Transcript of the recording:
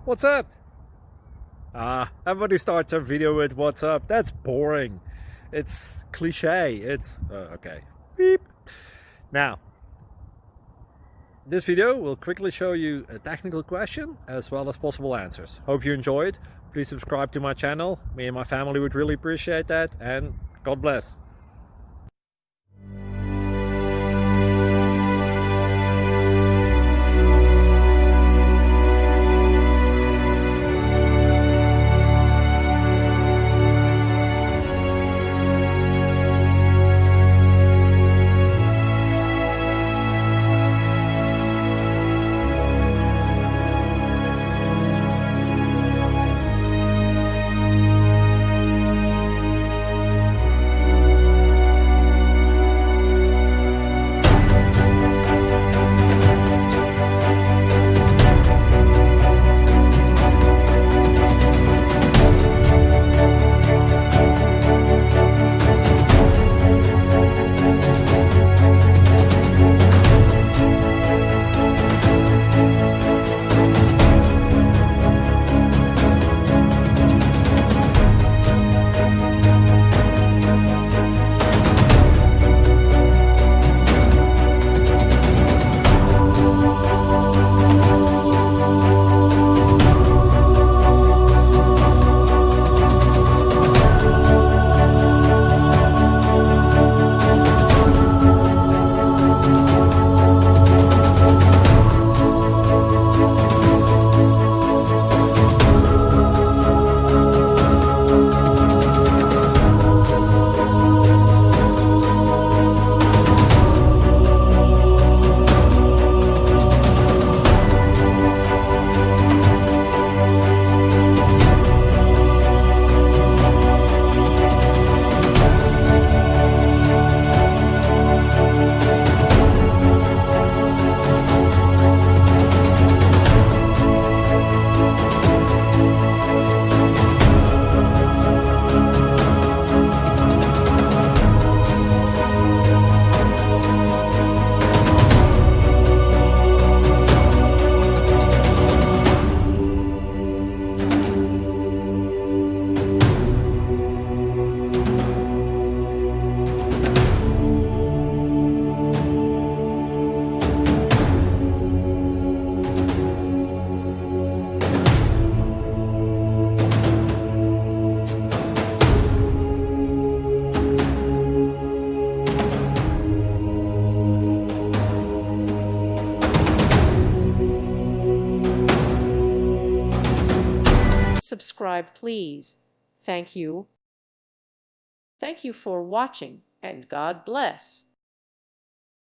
What's up? Everybody starts their video with what's up. That's boring. It's cliche. It's okay. Beep. Now, this video will quickly show you a technical question as well as possible answers. Hope you enjoyed. Please subscribe to my channel. Me and my family would really appreciate that, and God bless. Subscribe, please. Thank you. Thank you for watching, and God bless.